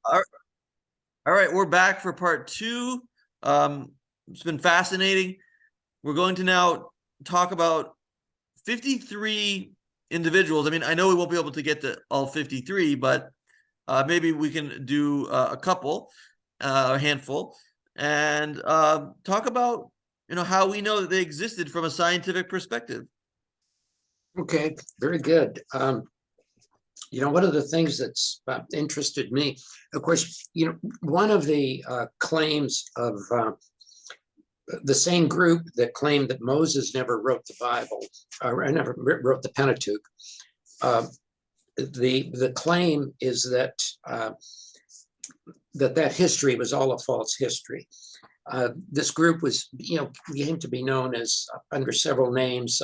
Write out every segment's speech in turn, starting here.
All all right, we're back for part two. It's been fascinating. We're going to now talk about 53 individuals. I mean, I know we won't be able to get to all 53, but maybe we can do a couple, a handful, and talk about how we know that they existed from a scientific perspective. Okay, very good. One of the things that's interested me, of course, one of the claims of the same group that claimed that Moses never wrote the Bible, or never wrote the Pentateuch. The claim is that that history was all a false history. This group was, came to be known as under several names.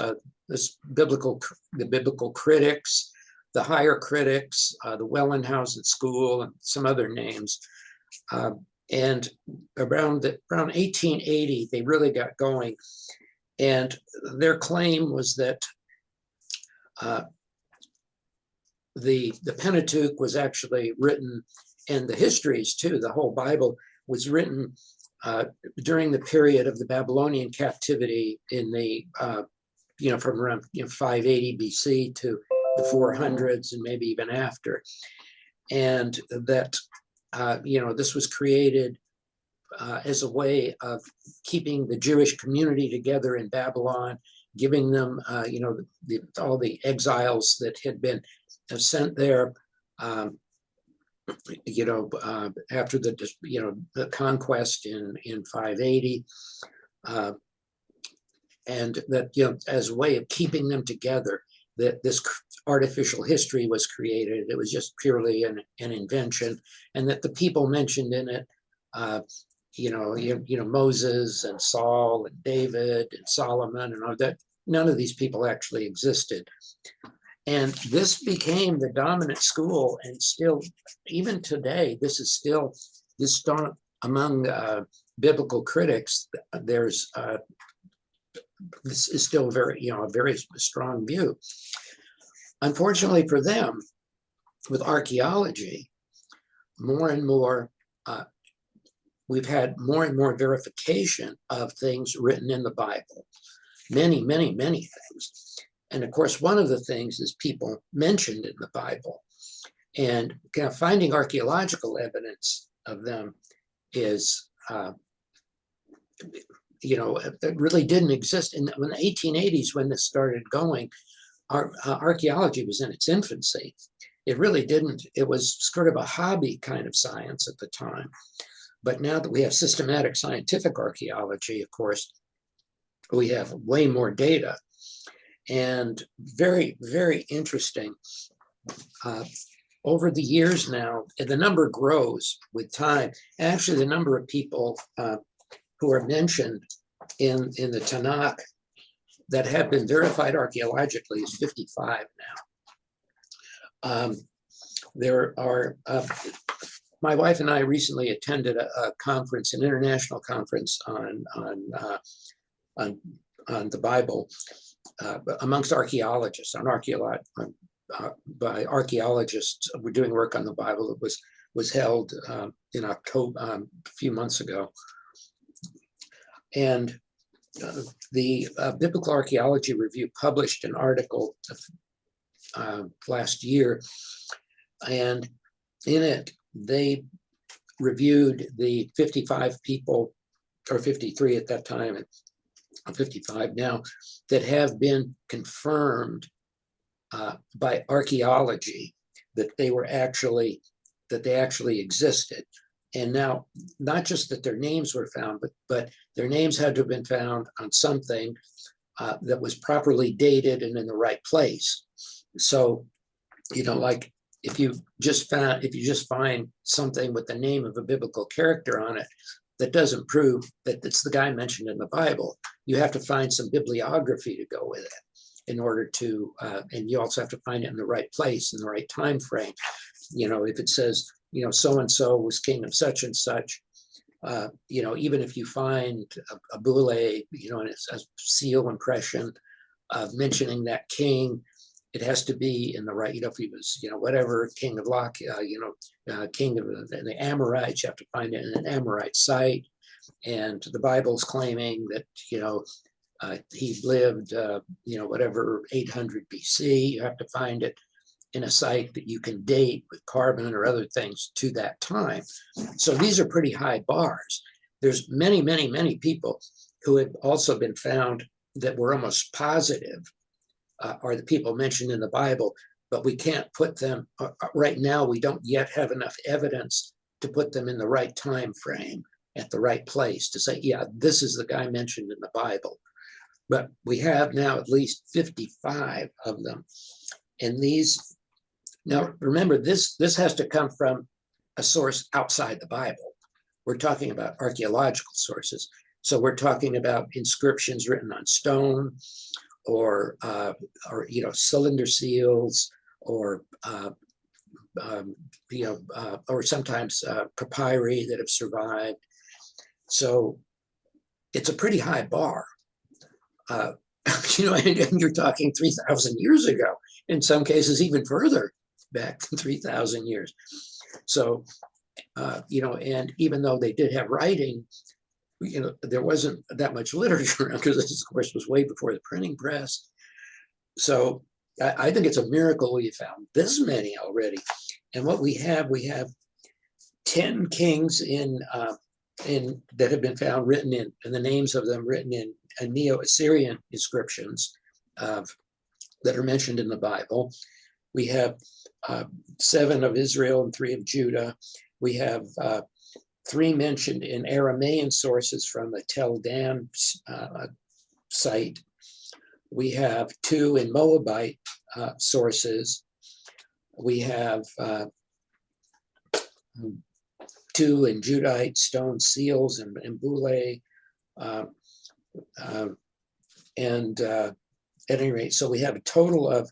The biblical critics, the higher critics, the Wellenhausen School, and some other names. And around 1880, they really got going. And their claim was that the Pentateuch was actually written, and the histories too, the whole Bible was written during the period of the Babylonian captivity in the, from around 580 BC to the 400s and maybe even after. And that, this was created as a way of keeping the Jewish community together in Babylon, giving them, all the exiles that had been sent there, after the conquest in 580, and that, as a way of keeping them together, that this artificial history was created. It was just purely an invention, and that the people mentioned in it, Moses and Saul and David and Solomon and all that, none of these people actually existed. And this became the dominant school, and still, even today, this among biblical critics. This is still a very strong view. Unfortunately for them, with archaeology, more and more, we've had more and more verification of things written in the Bible. Many, many, many things. And of course, one of the things is people mentioned in the Bible. And finding archaeological evidence of them is, it really didn't exist. In the 1880s, when this started going, archaeology was in its infancy. It really didn't. It was sort of a hobby kind of science at the time. But now that we have systematic scientific archaeology, of course, we have way more data. And very, very interesting. Over the years now, the number grows with time. Actually, the number of people who are mentioned in the Tanakh that have been verified archaeologically is 55 now. There are, my wife and I recently attended a conference, an international conference on the Bible, amongst archaeologists, by archaeologists. We're doing work on the Bible. It was held in October, a few months ago. And the Biblical Archaeology Review published an article last year, and in it, they reviewed the 55 people, or 53 at that time, and 55 now, that have been confirmed by archaeology that they actually existed. And now, not just that their names were found, but their names had to have been found on something that was properly dated and in the right place. So, like if you just find something with the name of a biblical character on it, that doesn't prove that it's the guy mentioned in the Bible. You have to find some bibliography to go with it in order to, and you also have to find it in the right place, in the right time frame. If it says, so-and-so was king of such and such, even if you find a bulle, and it's a seal impression of mentioning that king, it has to be in the right, if he was, whatever, king of king of the Amorites, you have to find it in an Amorite site. And the Bible's claiming that, he lived, whatever, 800 BC. You have to find it in a site that you can date with carbon or other things to that time. So these are pretty high bars. There's many, many, many people who have also been found that were almost positive are the people mentioned in the Bible, but we can't put them, right now, we don't yet have enough evidence to put them in the right time frame at the right place to say, yeah, this is the guy mentioned in the Bible. But we have now at least 55 of them. And these, now remember, this has to come from a source outside the Bible. We're talking about archaeological sources. So we're talking about inscriptions written on stone, or cylinder seals, or or sometimes papyri that have survived. So it's a pretty high bar. And you're talking 3,000 years ago, in some cases even further back than 3,000 years. So, and even though they did have writing, there wasn't that much literature around, because this, of course, was way before the printing press. So I think it's a miracle we found this many already. And what we have 10 kings that have been found written in, and the names of them written in Neo-Assyrian inscriptions that are mentioned in the Bible. We have 7 of Israel and 3 of Judah. We have 3 mentioned in Aramaean sources from the Tel Dan site. We have 2 in Moabite sources. We have 2 in Judite stone seals and bullae. At any rate, so we have a total of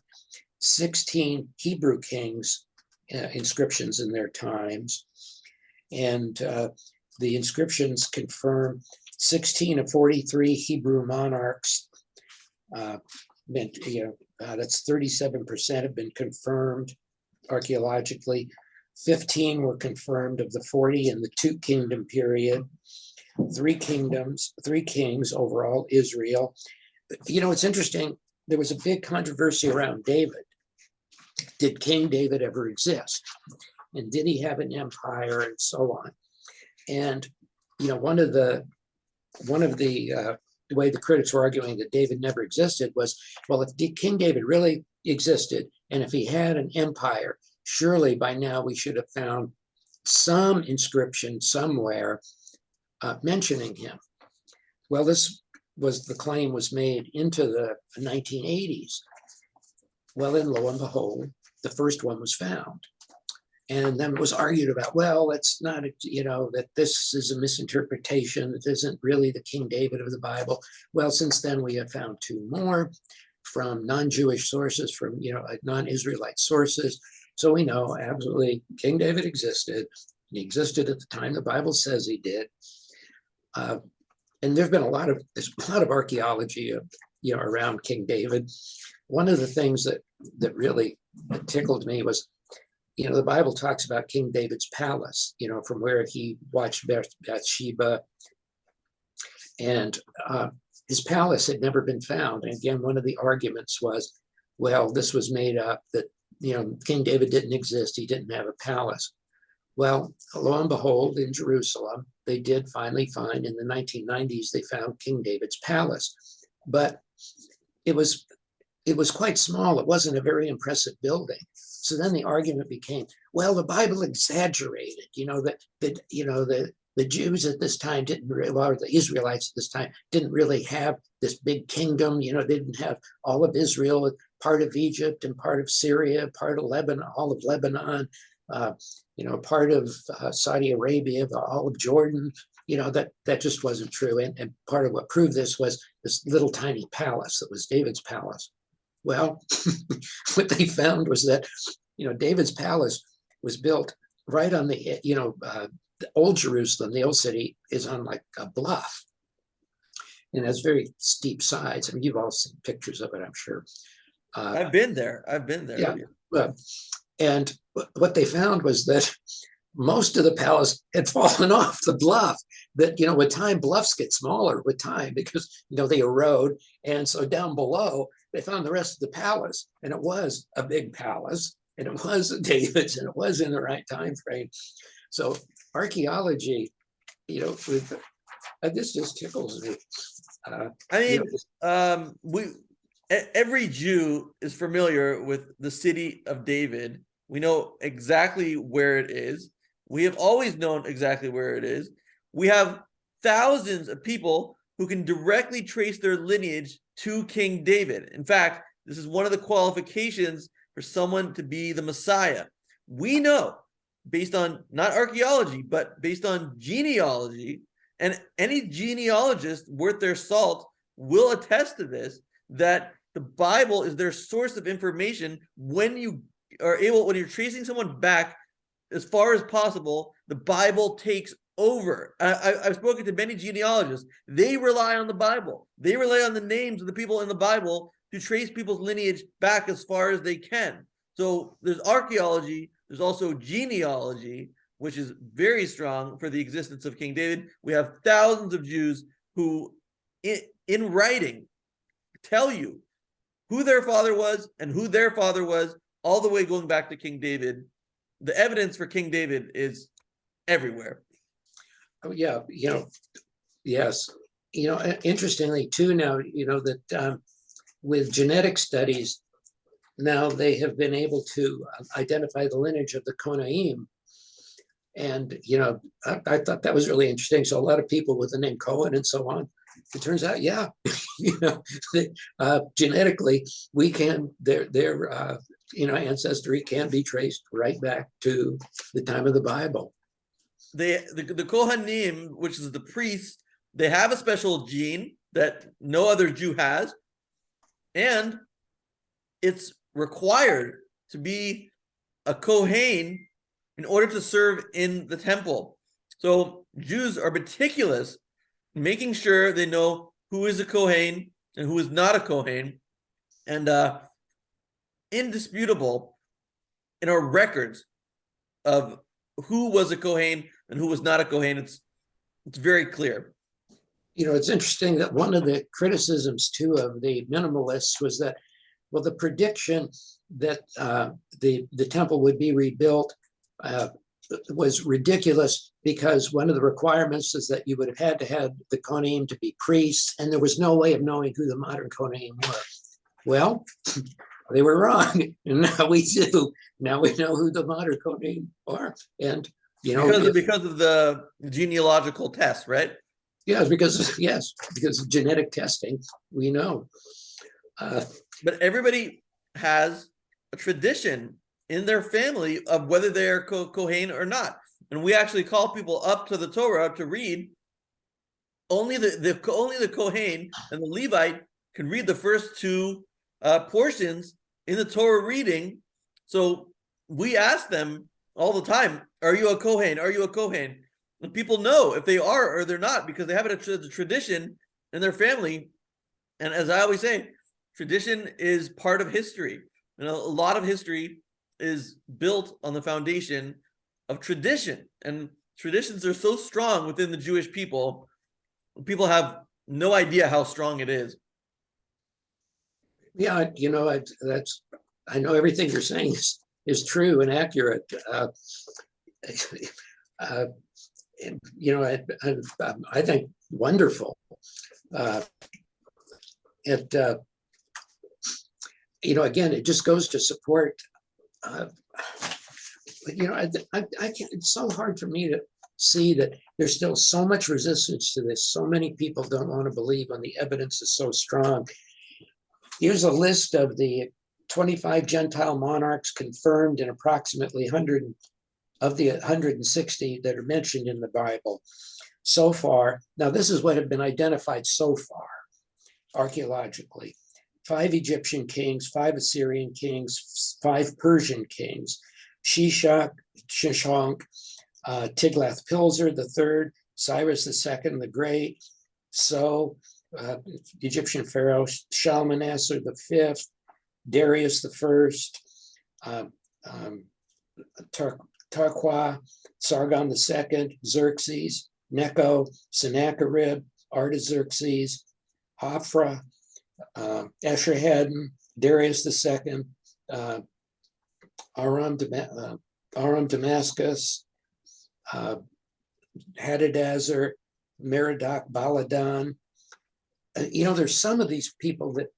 16 Hebrew kings inscriptions in their times. And the inscriptions confirm 16 of 43 Hebrew monarchs. That's 37% have been confirmed archaeologically. 15 were confirmed of the 40 in the 2 kingdom period. 3 kings overall, Israel. It's interesting. There was a big controversy around David. Did King David ever exist? And did he have an empire, and so on? And one of the way the critics were arguing that David never existed was, well, if King David really existed, and if he had an empire, surely by now we should have found some inscription somewhere mentioning him. Well, the claim was made into the 1980s. Well, then lo and behold, the first one was found. And then it was argued about, well, it's not, that this is a misinterpretation. It isn't really the King David of the Bible. Well, since then we have found 2 more from non-Jewish sources, from, non-Israelite sources. So we know absolutely King David existed. He existed at the time the Bible says he did. And there's a lot of archaeology, around King David. One of the things that really tickled me was, the Bible talks about King David's palace, from where he watched Bathsheba, and his palace had never been found. And again, one of the arguments was, well, this was made up, that, King David didn't exist. He didn't have a palace. Well, lo and behold, in Jerusalem, they did finally find, in the 1990s, they found King David's palace. But it was quite small. It wasn't a very impressive building. So then the argument became, well, the Bible exaggerated, the Jews at this time or the Israelites at this time didn't really have this big kingdom. They didn't have all of Israel, part of Egypt and part of Syria, part of Lebanon, all of Lebanon, part of Saudi Arabia, all of Jordan. That just wasn't true. And part of what proved this was this little tiny palace that was David's palace. Well, what they found was that, David's palace was built right on the old Jerusalem, the old city, is on like a bluff. And has very steep sides. I mean, you've all seen pictures of it, I'm sure. I've been there. I've been there. Yeah. And what they found was that most of the palace had fallen off the bluff. That, with time, bluffs get smaller with time because, they erode. And so down below, they found the rest of the palace, and it was a big palace, and it was David's, and it was in the right time frame. So archaeology, with this just tickles me. I mean, every Jew is familiar with the city of David. We know exactly where it is. We have always known exactly where it is. We have thousands of people who can directly trace their lineage to King David. In fact, this is one of the qualifications for someone to be the Messiah. We know, based on not archaeology, but based on genealogy, and any genealogist worth their salt will attest to this, that the Bible is their source of information. When you're tracing someone back as far as possible, the Bible takes over. I've spoken to many genealogists. They rely on the Bible. They rely on the names of the people in the Bible to trace people's lineage back as far as they can. So there's archaeology, there's also genealogy, which is very strong for the existence of King David. We have thousands of Jews who, in writing, tell you who their father was and who their father was, all the way going back to King David. The evidence for King David is everywhere. Oh, yeah, yes. Interestingly, too, now, that with genetic studies, now they have been able to identify the lineage of the Kohanim. And, I thought that was really interesting. So a lot of people with the name Cohen and so on, it turns out, yeah, genetically, we can, their ancestry can be traced right back to the time of the Bible. The Kohanim, which is the priests, they have a special gene that no other Jew has, and it's required to be a Kohen in order to serve in the temple. So Jews are meticulous, making sure they know who is a Kohen and who is not a Kohen, and indisputable in our records of who was a Kohen and who was not a Kohen. It's very clear. It's interesting that one of the criticisms too of the minimalists was that, well, the prediction that the temple would be rebuilt was ridiculous, because one of the requirements is that you would have had to have the Kohanim to be priests, and there was no way of knowing who the modern Kohanim were. Well, they were wrong, and now we do. Now we know who the modern Kohanim are, and because of the genealogical test, right? Yes, because of genetic testing, we know. But everybody has a tradition in their family of whether they're Kohen or not. And we actually call people up to the Torah to read. Only the Kohen and the Levite can read the first two portions in the Torah reading. So we ask them all the time, are you a Kohen? Are you a Kohen? And people know if they are or they're not, because they have it as a tradition in their family. And as I always say, tradition is part of history. A lot of history is built on the foundation of tradition. And traditions are so strong within the Jewish people. People have no idea how strong it is. Yeah, I know everything you're saying is true and accurate. I think wonderful. Again, it just goes to support. I can't. It's so hard for me to see that there's still so much resistance to this. So many people don't want to believe when the evidence is so strong. Here's a list of the 25 Gentile monarchs confirmed in approximately 100 of the 160 that are mentioned in the Bible so far. Now, this is what had been identified so far archaeologically. 5 Egyptian kings, 5 Assyrian kings, 5 Persian kings, Shishak, Tiglath-Pileser III, Cyrus II the Great, Egyptian pharaoh, Shalmaneser V, Darius the First, Tarquin, Sargon II, Xerxes, Necho, Sennacherib, Artaxerxes, Hophra, Esarhaddon, Darius II, Aram Damascus, Hadadezer, Merodach Baladan. There's some of these people that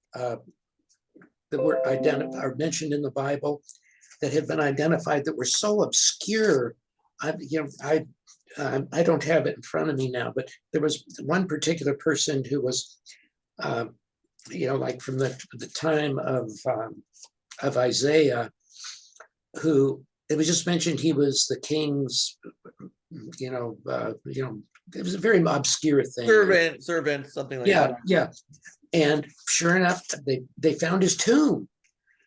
were are mentioned in the Bible that have been identified that were so obscure. I don't have it in front of me now, but there was one particular person who was, like from the time of Isaiah, who it was just mentioned he was the king's, it was a very obscure thing. Servant, something like Yeah, that. yeah. And sure enough, they found his tomb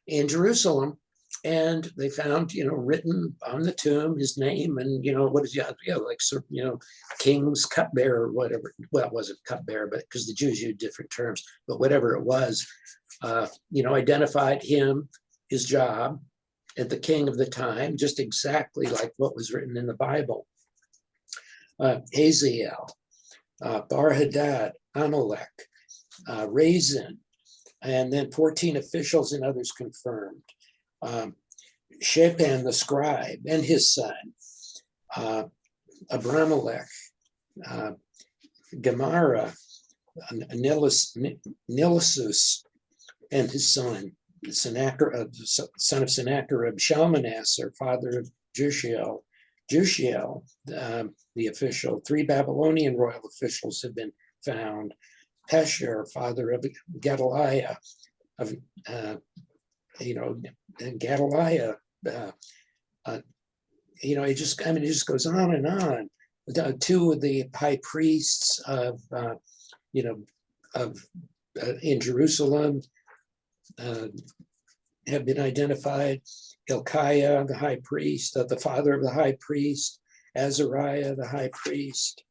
in Jerusalem, and they found, written on the tomb his name and, what is king's cupbearer or whatever. Well, it wasn't cupbearer, but because the Jews used different terms, but whatever it was, identified him, his job, and the king of the time, just exactly like what was written in the Bible. Hazael, Bar-Hadad, Amalek, Rezin, and then 14 officials and others confirmed. Shaphan the scribe and his son, Abramelech, Gemara, Nilisus and his son, son of Sennacherib, Shalmaneser, father of Jushiel, the official. 3 Babylonian royal officials have been found. Peshur, father of Gedaliah, Gedaliah. It just goes on and on. 2 of the high priests of in Jerusalem have been identified. Hilkiah, the high priest, the father of the high priest, Azariah, the high priest.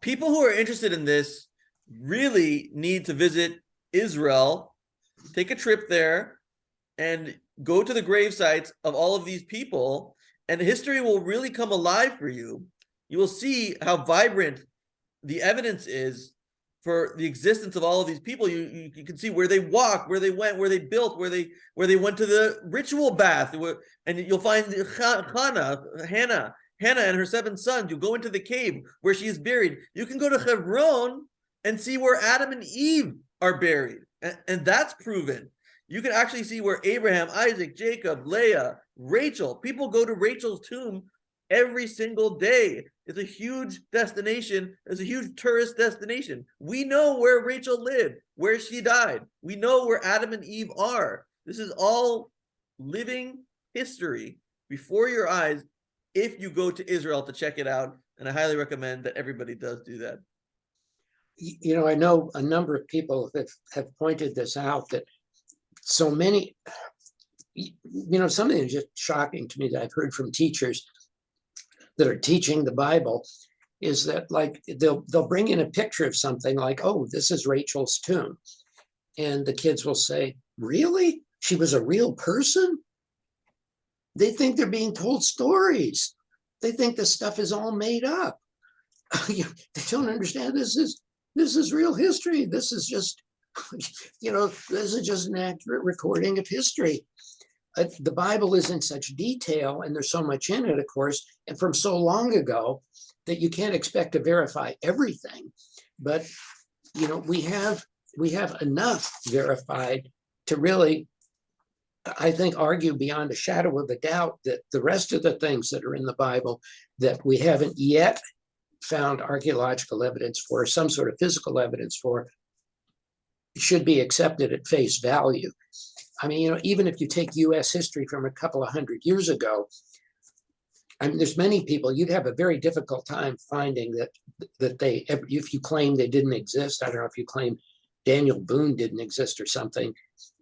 People who are interested in this really need to visit Israel, take a trip there, and go to the grave sites of all of these people, and history will really come alive for you. You will see how vibrant the evidence is for the existence of all of these people. You can see where they walked, where they went, where they built, where they went to the ritual bath, and you'll find Hannah and her 7 sons. You go into the cave where she is buried. You can go to Hebron and see where Adam and Eve are buried, and that's proven. You can actually see where Abraham, Isaac, Jacob, Leah, Rachel. People go to Rachel's tomb every single day. It's a huge destination. It's a huge tourist destination. We know where Rachel lived, where she died. We know where Adam and Eve are. This is all living history before your eyes if you go to Israel to check it out. And I highly recommend that everybody does do that. I know a number of people have pointed this out, that so many, something that's just shocking to me that I've heard from teachers that are teaching the Bible is that, like, they'll bring in a picture of something like, oh, this is Rachel's tomb. And the kids will say, really? She was a real person? They think they're being told stories. They think this stuff is all made up. They don't understand this is real history. This is just, this is just an accurate recording of history. The Bible is in such detail, and there's so much in it, of course, and from so long ago that you can't expect to verify everything. But we have enough verified to really, I think, argue beyond a shadow of a doubt that the rest of the things that are in the Bible that we haven't yet found archaeological evidence for, some sort of physical evidence for, should be accepted at face value. I mean, even if you take US history from a couple of 100 years ago, I mean, there's many people, you'd have a very difficult time finding that they, if you claim they didn't exist. I don't know if you claim Daniel Boone didn't exist or something.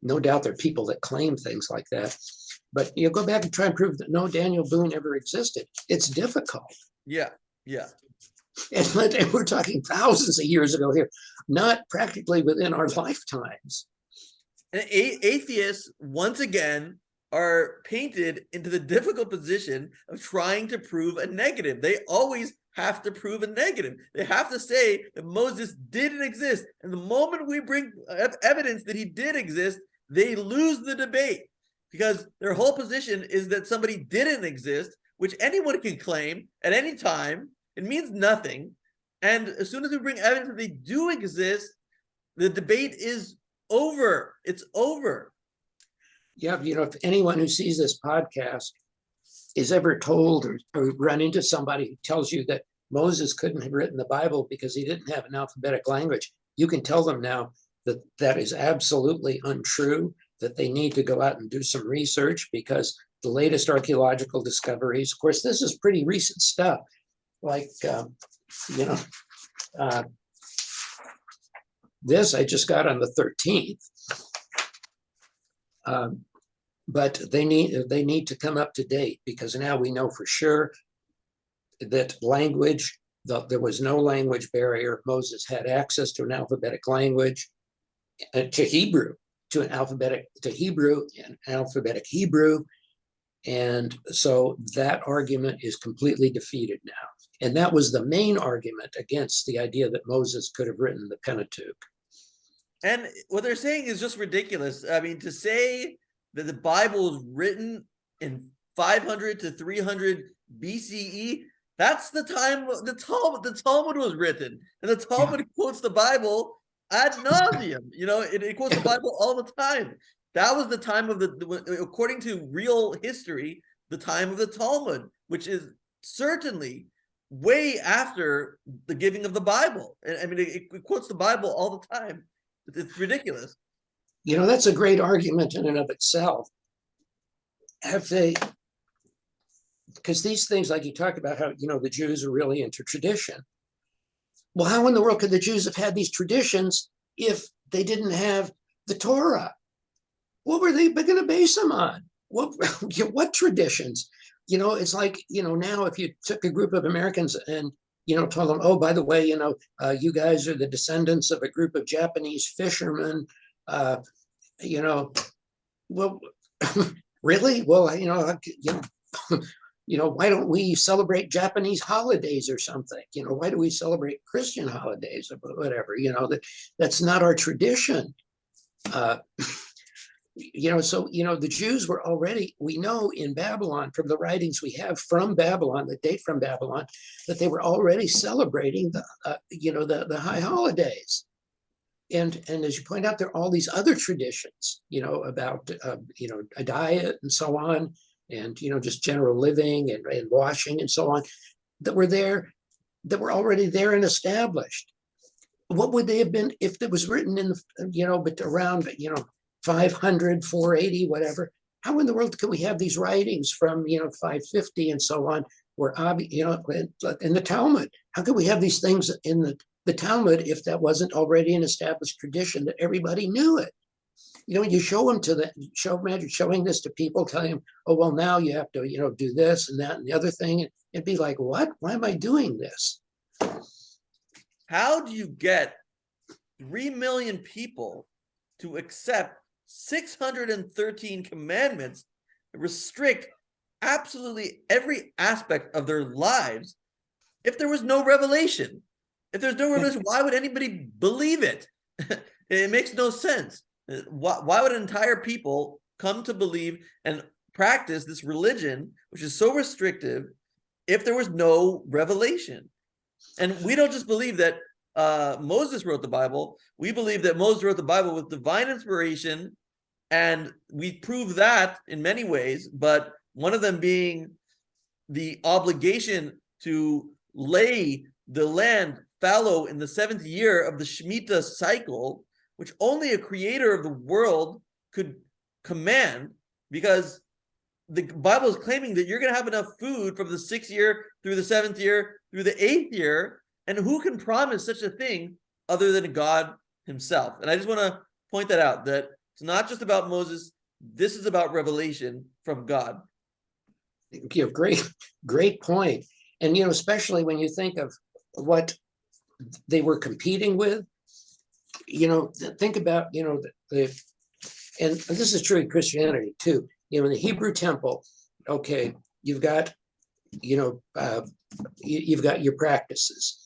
No doubt there are people that claim things like that. But you go back and try and prove that no, Daniel Boone ever existed. It's difficult. Yeah, yeah. And we're talking thousands of years ago here, not practically within our lifetimes. And atheists, once again, are painted into the difficult position of trying to prove a negative. They always have to prove a negative. They have to say that Moses didn't exist. And the moment we bring evidence that he did exist, they lose the debate, because their whole position is that somebody didn't exist, which anyone can claim at any time. It means nothing. And as soon as we bring evidence that they do exist, the debate is over. It's over. Yeah, if anyone who sees this podcast is ever told or run into somebody who tells you that Moses couldn't have written the Bible because he didn't have an alphabetic language, you can tell them now that that is absolutely untrue, that they need to go out and do some research, because the latest archaeological discoveries, of course, this is pretty recent stuff, like, this I just got on the 13th. But they need to come up to date, because now we know for sure that language, there was no language barrier. Moses had access to an alphabetic language, to Hebrew, to alphabetic Hebrew. And so that argument is completely defeated now. And that was the main argument against the idea that Moses could have written the Pentateuch. And what they're saying is just ridiculous. I mean, to say that the Bible is written in 500 to 300 BCE, that's the time the Talmud was written. And the Talmud quotes the Bible ad nauseum. It quotes the Bible all the time. That was the time of according to real history, the time of the Talmud, which is certainly way after the giving of the Bible. And I mean, it quotes the Bible all the time. It's ridiculous. That's a great argument in and of itself. Because these things, like you talk about how, the Jews are really into tradition. Well, how in the world could the Jews have had these traditions if they didn't have the Torah? What were they going to base them on? What traditions? It's like, now if you took a group of Americans and, told them, oh, by the way, you guys are the descendants of a group of Japanese fishermen, well, really? Well, why don't we celebrate Japanese holidays or something? Why do we celebrate Christian holidays or whatever? That's not our tradition. So the Jews were already, we know in Babylon, from the writings we have from Babylon, that date from Babylon, that they were already celebrating the high holidays. And as you point out, there are all these other traditions, about a diet and so on, and just general living and washing and so on, that were there, that were already there and established. What would they have been if it was written in but around 500, 480, whatever? How in the world can we have these writings from 550 and so on, where in the Talmud? How could we have these things in the Talmud if that wasn't already an established tradition that everybody knew it? You show them imagine showing this to people, telling them, oh, well, now you have to, do this and that and the other thing. And it'd be like, what? Why am I doing this? How do you get 3 million people to accept 613 commandments that restrict absolutely every aspect of their lives if there was no revelation? If there's no revelation, why would anybody believe it? It makes no sense. Why would an entire people come to believe and practice this religion, which is so restrictive, if there was no revelation? And we don't just believe that Moses wrote the Bible. We believe that Moses wrote the Bible with divine inspiration, and we prove that in many ways, but one of them being the obligation to lay the land fallow in the 7th year of the Shemitah cycle, which only a creator of the world could command, because the Bible is claiming that you're going to have enough food from the 6th year through the 7th year through the 8th year. And who can promise such a thing other than God himself? And I just want to point that out, that it's not just about Moses. This is about revelation from God. Great point. And, especially when you think of what they were competing with. Think about, and this is true in Christianity too. In the Hebrew temple, okay, you've got, you've got your practices.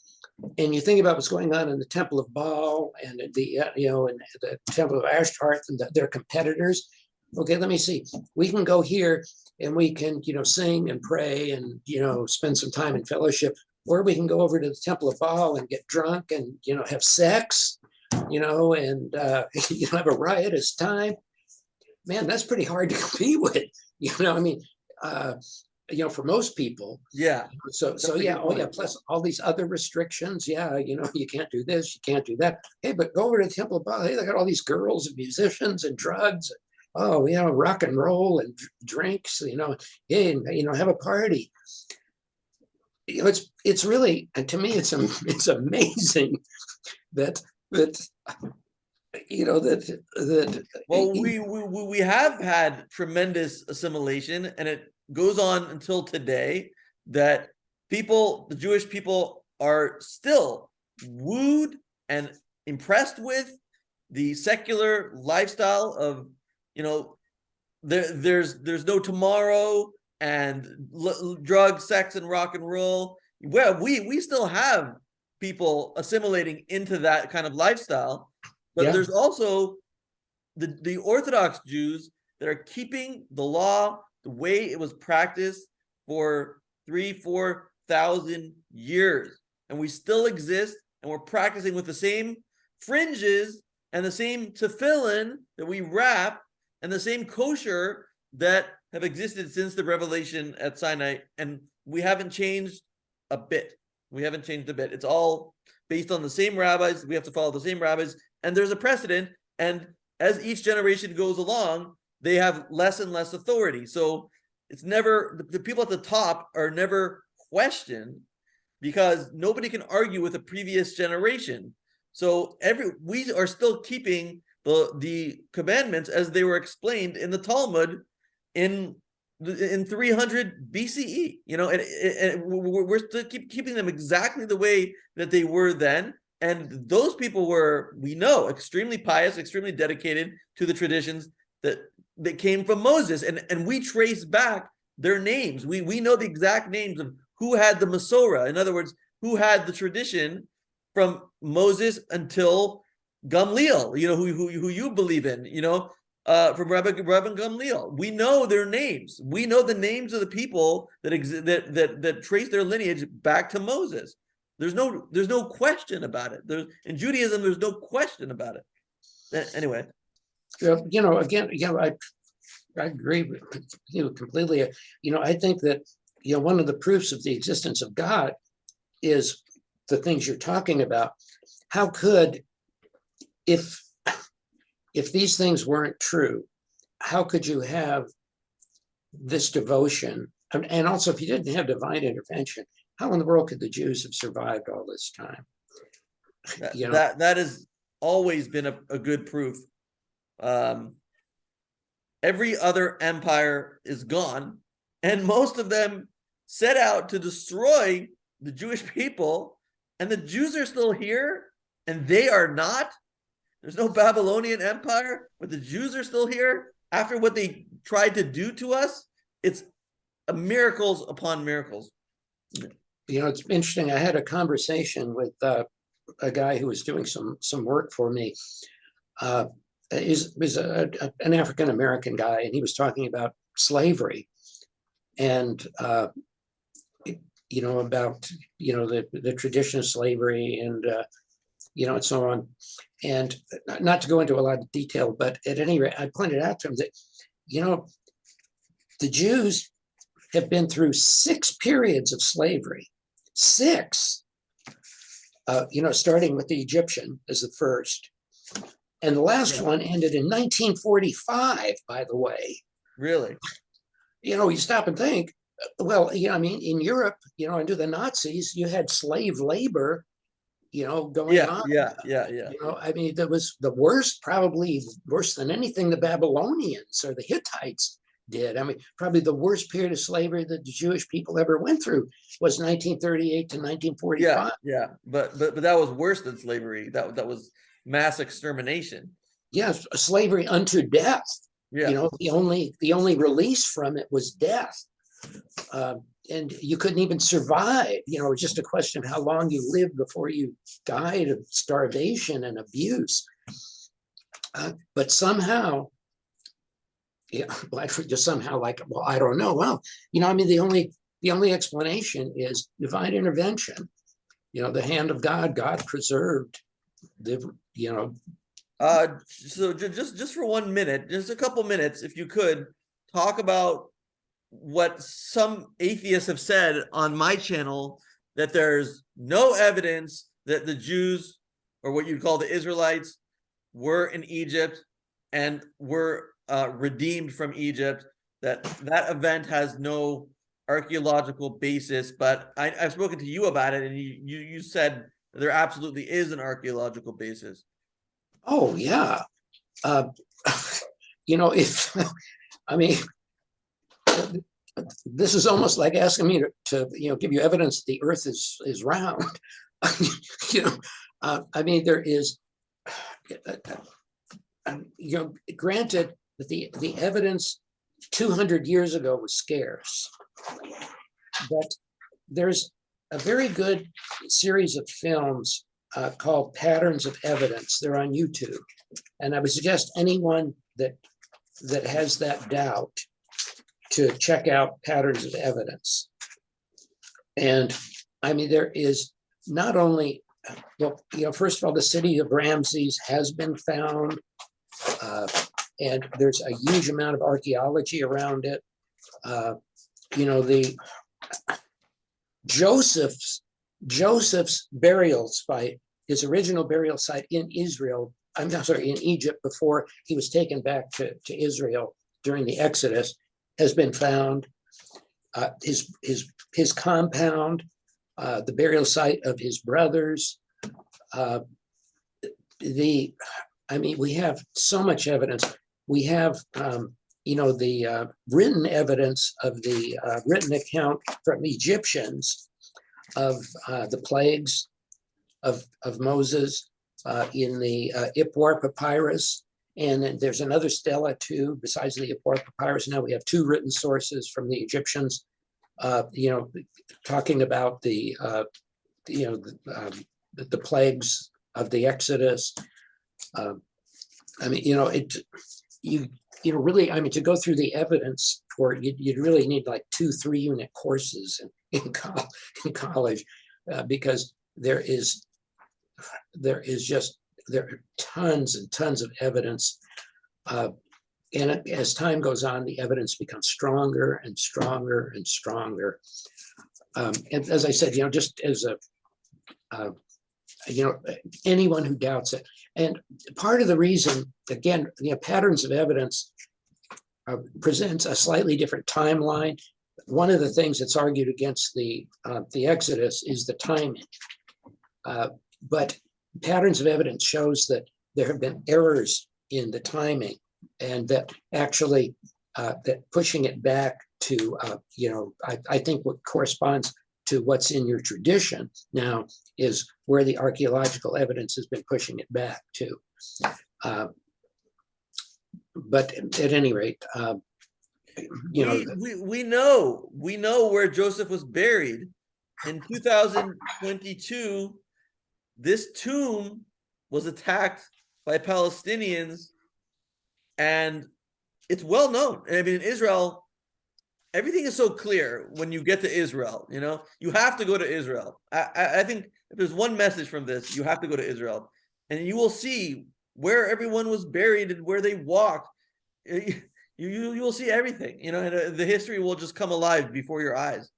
And you think about what's going on in the Temple of Baal and the and the Temple of Ashtoreth and their competitors. Okay, let me see. We can go here and we can sing and pray and spend some time in fellowship, or we can go over to the Temple of Baal and get drunk and have sex, and have a riotous time. Man, that's pretty hard to compete with. For most people. Yeah. So yeah, oh yeah, plus all these other restrictions. Yeah, you can't do this, you can't do that. Hey, but go over to the Temple of Baal. Hey, they got all these girls and musicians and drugs. Oh, rock and roll and drinks, hey, have a party. It's really, and to me, it's amazing that well, we have had tremendous assimilation, and it goes on until today, that the Jewish people are still wooed and impressed with the secular lifestyle of, there's no tomorrow and drugs, sex, and rock and roll. Well, we still have people assimilating into that kind of lifestyle, but there's also the Orthodox Jews that are keeping the law the way it was practiced for 3,000-4,000 years, and we still exist, and we're practicing with the same fringes and the same tefillin that we wrap and the same kosher that have existed since the revelation at Sinai, and we haven't changed a bit. It's all based on the same rabbis. We have to follow the same rabbis, and there's a precedent, and as each generation goes along, they have less and less authority. So it's never, the people at the top are never questioned, because nobody can argue with a previous generation. So we are still keeping the commandments as they were explained in the Talmud in 300 BCE. And we're still keeping them exactly the way that they were then. And those people were, we know, extremely pious, extremely dedicated to the traditions that came from Moses, and we trace back their names. We know the exact names of who had the Masorah. In other words, who had the tradition from Moses until Gamliel, who you believe in, from Rabbi Gamliel. We know their names. We know the names of the people that trace their lineage back to Moses. There's no question about it. In Judaism, there's no question about it. Anyway. Again, I agree with you completely. I think that, one of the proofs of the existence of God is the things you're talking about. How could, if these things weren't true, how could you have this devotion? And also, if you didn't have divine intervention, how in the world could the Jews have survived all this time? That has always been a good proof. Every other empire is gone, and most of them set out to destroy the Jewish people, and the Jews are still here, and they are not. There's no Babylonian Empire, but the Jews are still here after what they tried to do to us. It's miracles upon miracles. It's interesting. I had a conversation with a guy who was doing some work for me. He's an African-American guy, and he was talking about slavery and, about, the tradition of slavery and, and so on. And not to go into a lot of detail, but at any rate, I pointed out to him that, the Jews have been through 6 periods of slavery, 6, starting with the Egyptian as the first. And the last one ended in 1945, by the way. Really? You stop and think, well, in Europe, under the Nazis, you had slave labor, going on. Yeah. That was the worst, probably worse than anything the Babylonians or the Hittites did. I mean, probably the worst period of slavery that the Jewish people ever went through was 1938 to 1945. Yeah, but that was worse than slavery. That was mass extermination. Yes, slavery unto death. Yeah. The only release from it was death. And you couldn't even survive. It was just a question of how long you lived before you died of starvation and abuse. But somehow, just somehow, I don't know. Well, I mean, the only explanation is divine intervention. The hand of God. God preserved So just for 1 minute, just a couple minutes, if you could talk about what some atheists have said on my channel, that there's no evidence that the Jews, or what you'd call the Israelites, were in Egypt and were redeemed from Egypt, that event has no archaeological basis. But I've spoken to you about it, and you said there absolutely is an archaeological basis. Oh yeah. If I mean, this is almost like asking me to give you evidence that the earth is round. I mean, there is, granted that the evidence 200 years ago was scarce, but there's a very good series of films called Patterns of Evidence. They're on YouTube. And I would suggest anyone that has that doubt to check out Patterns of Evidence. And I mean, there is not only, first of all, the city of Ramses has been found, and there's a huge amount of archaeology around it. The Joseph's burial site, his original burial site in Israel, in Egypt, before he was taken back to Israel during the Exodus, has been found. His compound, the burial site of his brothers. We have so much evidence. We have, the written evidence of the written account from Egyptians of the plagues of Moses in the Ipuar papyrus. And then there's another stela too, besides the Ipuar papyrus. Now we have two written sources from the Egyptians, talking about the plagues of the Exodus. To go through the evidence for it, you'd really need like 2-3 unit courses in college, because there are tons and tons of evidence, and as time goes on, the evidence becomes stronger and stronger and stronger. And as I said, just as anyone who doubts it, and part of the reason, again, Patterns of Evidence presents a slightly different timeline. One of the things that's argued against the Exodus is the timing, but Patterns of Evidence shows that there have been errors in the timing, and that actually that pushing it back to I think what corresponds to what's in your tradition now is where the archaeological evidence has been pushing it back to. But at any rate, we know where Joseph was buried. In 2022, this tomb was attacked by Palestinians, and it's well known. I mean, in Israel, everything is so clear when you get to Israel. You have to go to Israel. I think if there's one message from this, you have to go to Israel, and you will see where everyone was buried and where they walked. You will see everything. And the history will just come alive before your eyes.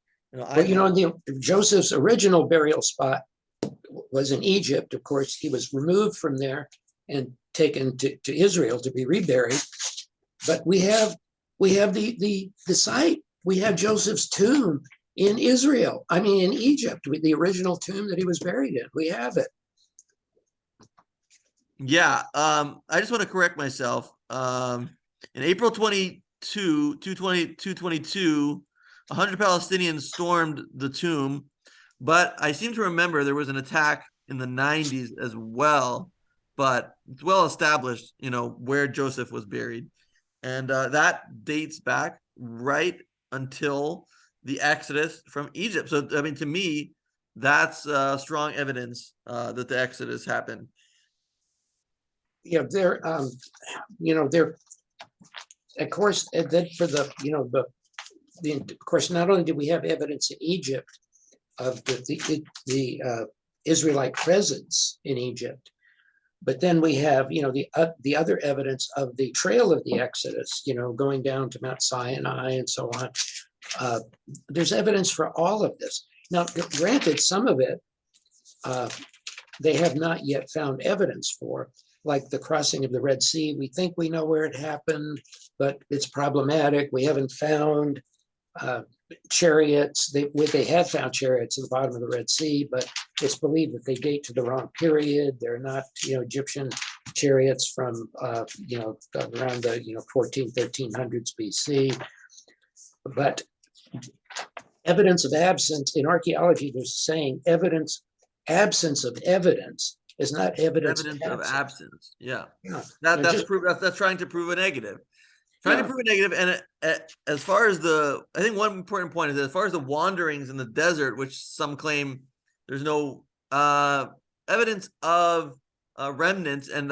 Joseph's original burial spot was in Egypt. Of course, he was removed from there and taken to Israel to be reburied. But we have the site. We have Joseph's tomb in Israel. I mean, in Egypt, the original tomb that he was buried in. We have it. Yeah. I just want to correct myself. In April 2020, 222, 100 Palestinians stormed the tomb, but I seem to remember there was an attack in the 90s as well, but it's well established, where Joseph was buried. And that dates back right until the Exodus from Egypt. So, I mean, to me, that's strong evidence that the Exodus happened. Yeah, they're of course, and then for of course, not only did we have evidence in Egypt of the Israelite presence in Egypt, but then we have, the other evidence of the trail of the Exodus, going down to Mount Sinai and so on. There's evidence for all of this. Now, granted, some of it they have not yet found evidence for, like the crossing of the Red Sea. We think we know where it happened, but it's problematic. We haven't found chariots. They have found chariots at the bottom of the Red Sea, but it's believed that they date to the wrong period. They're not, Egyptian chariots from, around the, 1300s BC. But evidence of absence in archaeology, they're saying absence of evidence is not evidence of absence. Yeah. That's trying to prove a negative. To prove a negative. And as far as I think one important point is that as far as the wanderings in the desert, which some claim there's no evidence of remnants and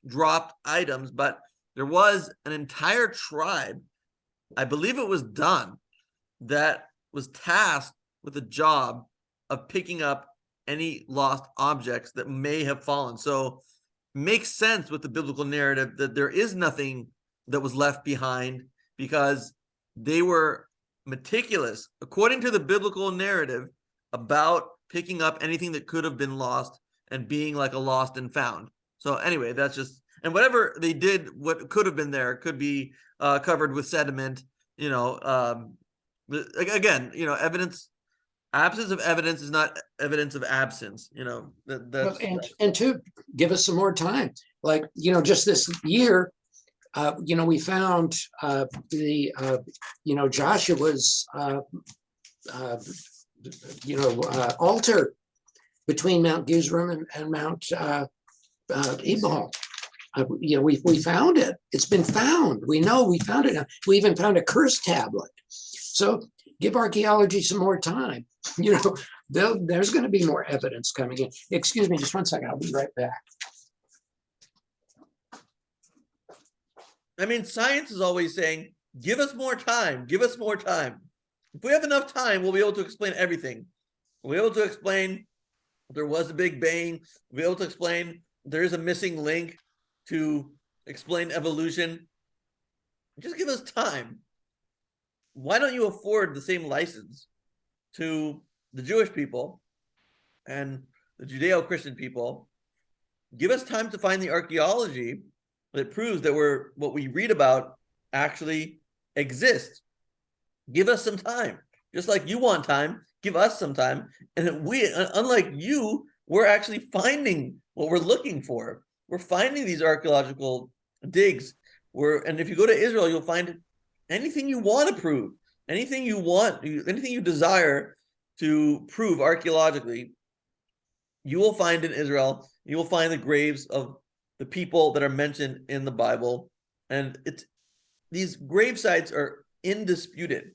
dropped items, but there was an entire tribe, I believe it was done, that was tasked with the job of picking up any lost objects that may have fallen. So it makes sense with the biblical narrative that there is nothing that was left behind, because they were meticulous, according to the biblical narrative, about picking up anything that could have been lost and being like a lost and found. So anyway, that's just, and whatever they did, what could have been there could be covered with sediment, again, evidence. Absence of evidence is not evidence of absence, and to give us some more time, like, just this year, we found Joshua's altar between Mount Gerizim and Mount Ebal. We found it. It's been found. We know we found it. We even found a curse tablet. So give archaeology some more time. There's going to be more evidence coming in. Excuse me, just one second. I'll be right back. I mean, science is always saying, give us more time. Give us more time. If we have enough time, we'll be able to explain everything. We'll be able to explain there was a Big Bang. We'll be able to explain there is a missing link to explain evolution. Just give us time. Why don't you afford the same license to the Jewish people and the Judeo-Christian people? Give us time to find the archaeology that proves that what we read about actually exists. Give us some time. Just like you want time, give us some time. And we, unlike you, we're actually finding what we're looking for. We're finding these archaeological digs. And if you go to Israel, you'll find anything you want to prove, anything you want, anything you desire to prove archaeologically, you will find in Israel. You will find the graves of the people that are mentioned in the Bible. And these grave sites are indisputed.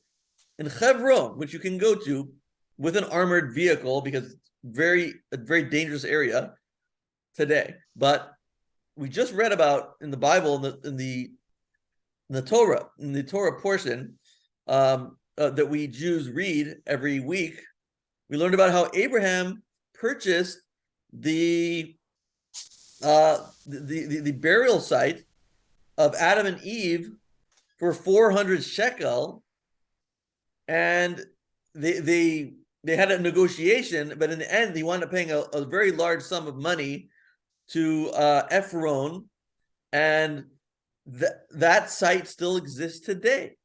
In Hebron, which you can go to with an armored vehicle, because it's a very dangerous area today. But we just read about in the Bible, in the Torah portion that we Jews read every week, we learned about how Abraham purchased the burial site of Adam and Eve for 400 shekel, and they had a negotiation, but in the end, he wound up paying a very large sum of money to Ephron, and that site still exists today.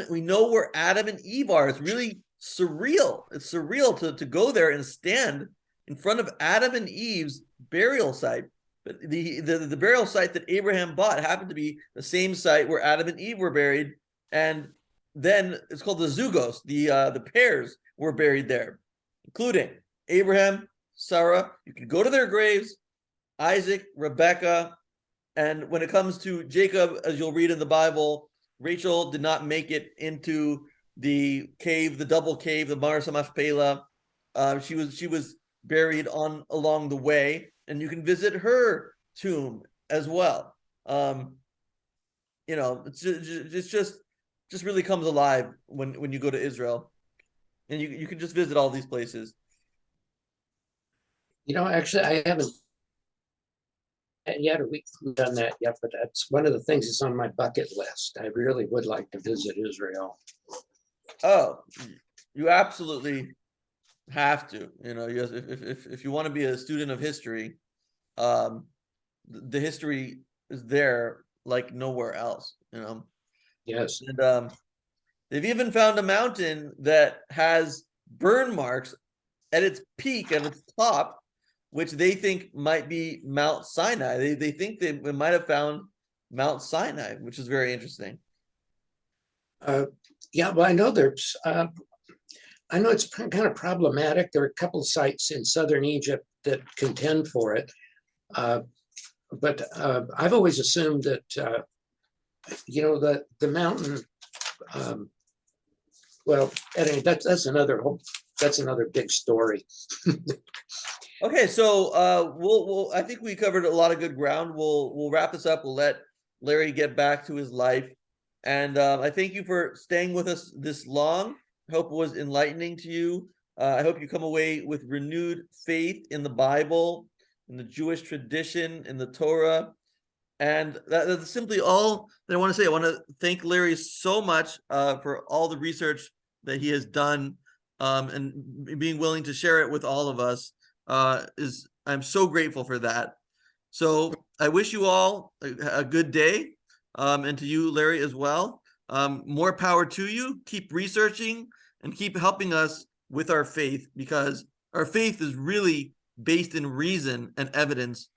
We know where Adam and Eve are. It's really surreal. It's surreal to go there and stand in front of Adam and Eve's burial site But the burial site that Abraham bought happened to be the same site where Adam and Eve were buried, and then it's called the Zugos. The pairs were buried there, including Abraham, Sarah. You can go to their graves, Isaac, Rebecca, and when it comes to Jacob, as you'll read in the Bible, Rachel did not make it into the cave, the double cave, the Marsa Machpelah. She was buried on along the way, and you can visit her tomb as well. It's just really comes alive when you go to Israel, and you can just visit all these places. Actually, I haven't yet, or we've done that yet, but that's one of the things that's on my bucket list. I really would like to visit Israel. Oh, you absolutely have to. If you want to be a student of history, the history is there like nowhere else. Yes. And they've even found a mountain that has burn marks at its peak, at its top, which they think might be Mount Sinai. They think they might have found Mount Sinai, which is very interesting. Yeah, well, I know it's kind of problematic. There are a couple of sites in southern Egypt that contend for it. But I've always assumed that, the mountain, well, anyway, that's another big story. Okay, so we'll I think we covered a lot of good ground. We'll wrap this up. We'll let Larry get back to his life. And I thank you for staying with us this long. I hope it was enlightening to you. I hope you come away with renewed faith in the Bible, in the Jewish tradition, in the Torah. And that's simply all that I want to say. I want to thank Larry so much for all the research that he has done, and being willing to share it with all of us. I'm so grateful for that. So I wish you all a good day, and to you, Larry, as well. More power to you. Keep researching and keep helping us with our faith, because our faith is really based in reason and evidence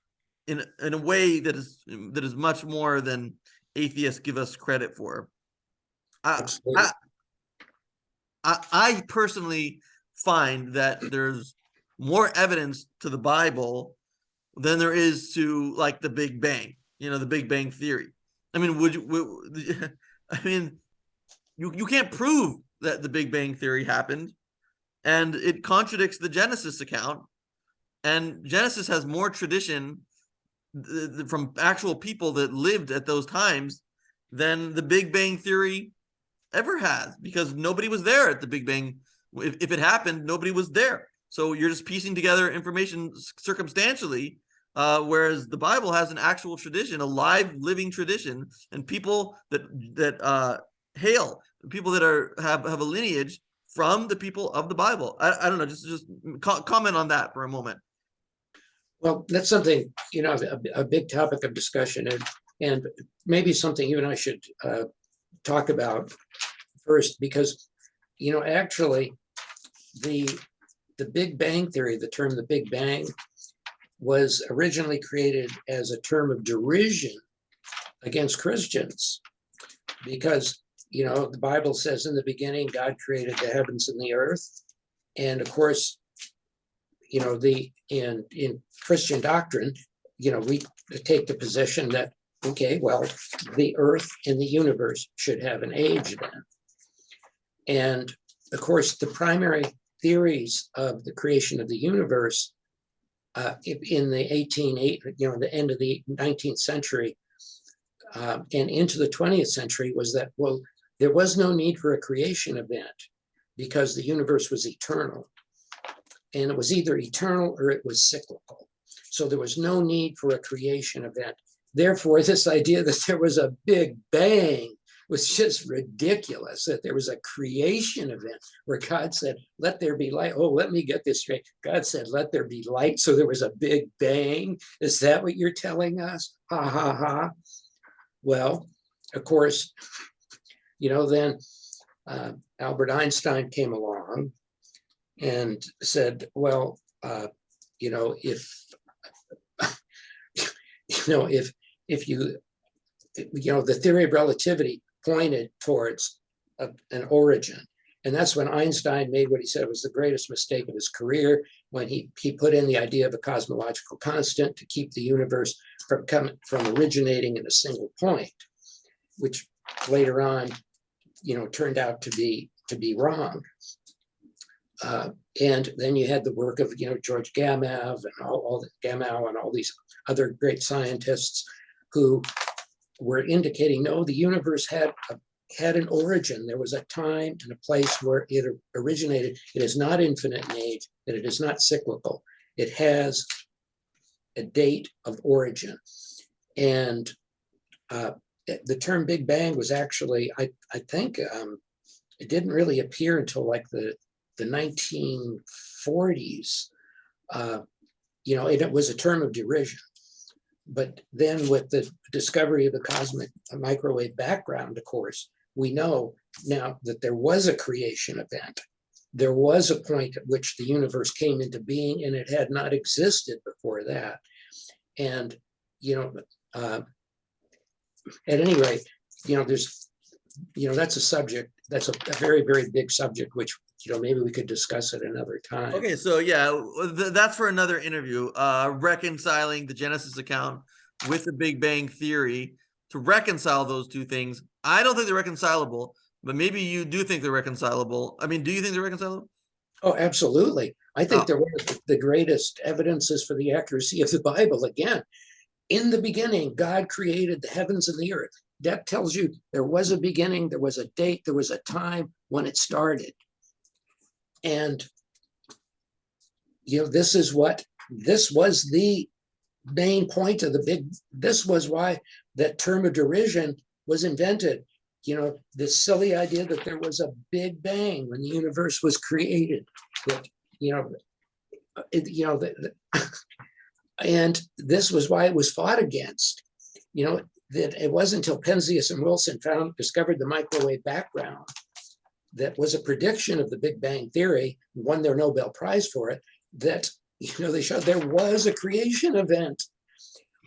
in a way that is much more than atheists give us credit for. I personally find that there's more evidence to the Bible than there is to, like, the Big Bang, the Big Bang theory. I mean, you can't prove that the Big Bang theory happened, and it contradicts the Genesis account. And Genesis has more tradition from actual people that lived at those times than the Big Bang theory ever has, because nobody was there at the Big Bang. If it happened, nobody was there. So you're just piecing together information circumstantially, whereas the Bible has an actual tradition, a live, living tradition, and people that hail, people that have a lineage from the people of the Bible. I don't know, just comment on that for a moment. Well, that's something, a big topic of discussion, and maybe something you and I should talk about first, because, actually, the Big Bang theory, the term the Big Bang, was originally created as a term of derision against Christians, because, the Bible says in the beginning, God created the heavens and the earth. And of course, in Christian doctrine, we take the position that, okay, well, the earth and the universe should have an age then. And of course, the primary theories of the creation of the universe in the the end of the 19th century and into the 20th century was that, well, there was no need for a creation event because the universe was eternal. And it was either eternal or it was cyclical. So there was no need for a creation event. Therefore, this idea that there was a Big Bang was just ridiculous, that there was a creation event where God said, let there be light. Oh, let me get this straight. God said, let there be light. So there was a Big Bang. Is that what you're telling us? Ha, ha, ha. Well, of course, then Albert Einstein came along and said, well, if if you the theory of relativity pointed towards an origin. And that's when Einstein made what he said was the greatest mistake of his career, when he put in the idea of a cosmological constant to keep the universe from originating in a single point, which later on, turned out to be wrong. And then you had the work of George Gamow and all these other great scientists who were indicating, no, the universe had an origin. There was a time and a place where it originated. It is not infinite in age, and it is not cyclical. It has a date of origin. And the term Big Bang was actually, I think, it didn't really appear until like the 1940s. It was a term of derision. But then with the discovery of the cosmic microwave background, of course, we know now that there was a creation event. There was a point at which the universe came into being, and it had not existed before that. And, at any rate, there's, that's a subject, that's a very, very big subject, which, maybe we could discuss at another time. Okay, so yeah, that's for another interview, reconciling the Genesis account with the Big Bang Theory, to reconcile those two things. I don't think they're reconcilable, but maybe you do think they're reconcilable. I mean, do you think they're reconcilable? Oh, absolutely. I think they're one of the greatest evidences for the accuracy of the Bible. Again, in the beginning, God created the heavens and the earth. That tells you there was a beginning, there was a date, there was a time when it started. And, this was the main point of this was why that term of derision was invented. This silly idea that there was a Big Bang when the universe was created. That, and this was why it was fought against. That it wasn't until Penzias and Wilson discovered the microwave background that was a prediction of the Big Bang Theory, won their Nobel Prize for it, that they showed there was a creation event.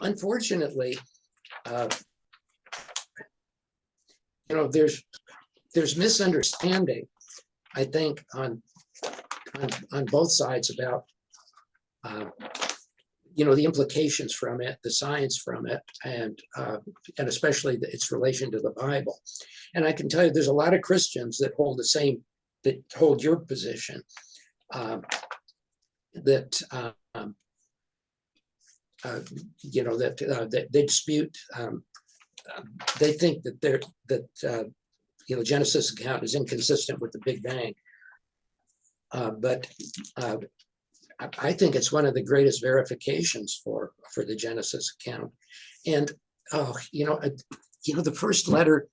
Unfortunately, there's misunderstanding, I think, on both sides about the implications from it, the science from it, and especially its relation to the Bible. And I can tell you, there's a lot of Christians that hold your position, that they dispute. They think that Genesis account is inconsistent with the Big Bang, but I think it's one of the greatest verifications for the Genesis account. And the first letter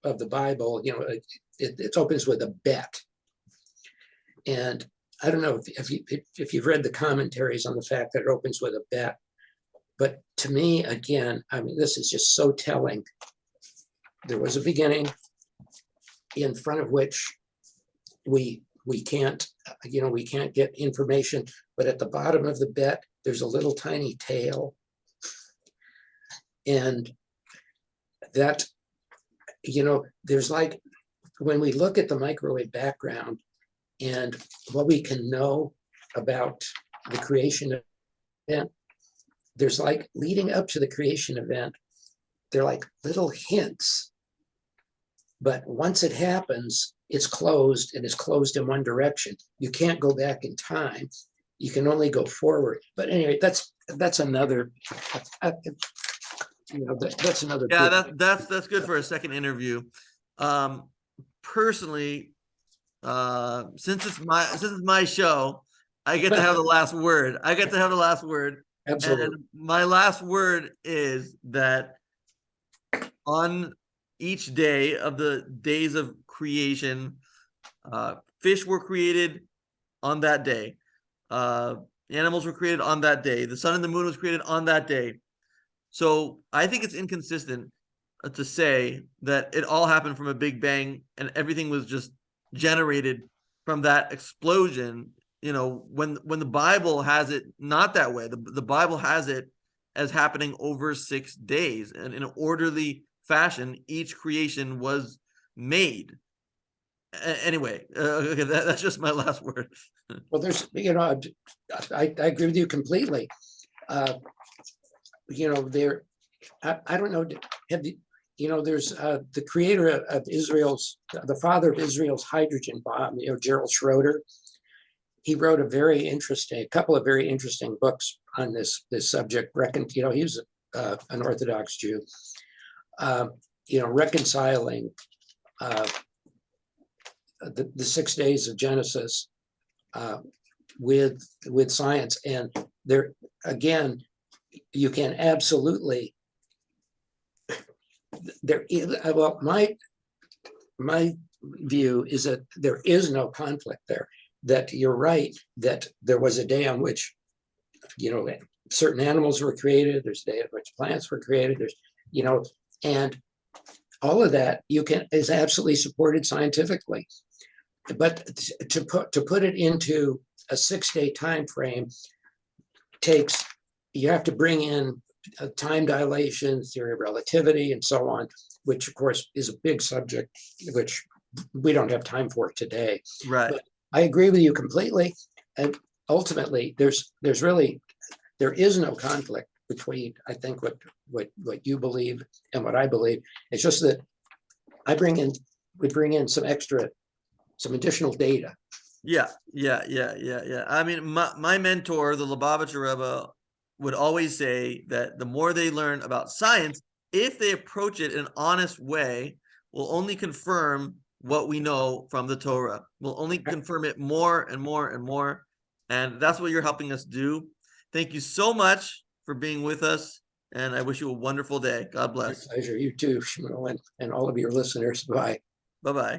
of the Bible, it opens with a bet. And I don't know if you've read the commentaries on the fact that it opens with a bet, but to me, again, this is just so telling. There was a beginning in front of which we can't get information, but at the bottom of the bet, there's a little tiny tail. And that, there's like, when we look at the microwave background and what we can know about the creation event, there's like, leading up to the creation event, they're like little hints. But once it happens, it's closed, and it's closed in one direction. You can't go back in time. You can only go forward. But anyway, that's another. That's another. Yeah, that's good for a second interview. Personally, since it's my show, I get to have the last word. Absolutely. And my last word is that on each day of the days of creation, fish were created on that day. Animals were created on that day. The sun and the moon was created on that day. So I think it's inconsistent to say that it all happened from a Big Bang and everything was just generated from that explosion. When the Bible has it not that way. The Bible has it as happening over 6 days, and in an orderly fashion, each creation was made. Anyway, okay, that's just my last word. Well, there's, you know, I agree with you completely. You know, I don't know, have you know, there's the creator of Israel's, the father of Israel's hydrogen bomb, you know, Gerald Schroeder. He wrote a couple of very interesting books on this subject. You know, he was an Orthodox Jew. You know, reconciling the 6 days of Genesis with science, and there again, you can absolutely. There is, well, my view is that there is no conflict there. That you're right, that there was a day on which, you know, certain animals were created. There's a day on which plants were created. There's, you know, and all of that is absolutely supported scientifically. But to put it into a 6-day time frame takes, you have to bring in time dilation, theory of relativity, and so on, which of course is a big subject, which we don't have time for today. Right. But I agree with you completely. And ultimately, there is no conflict between, I think, what you believe and what I believe. It's just that we bring in some additional data. Yeah. I mean, my mentor, the Lubavitcher Rebbe, would always say that the more they learn about science, if they approach it in an honest way, will only confirm what we know from the Torah. Will only confirm it more and more and more. And that's what you're helping us do. Thank you so much for being with us. And I wish you a wonderful day. God bless. My pleasure. You too, Shmuel, and all of your listeners. Bye. Bye-bye.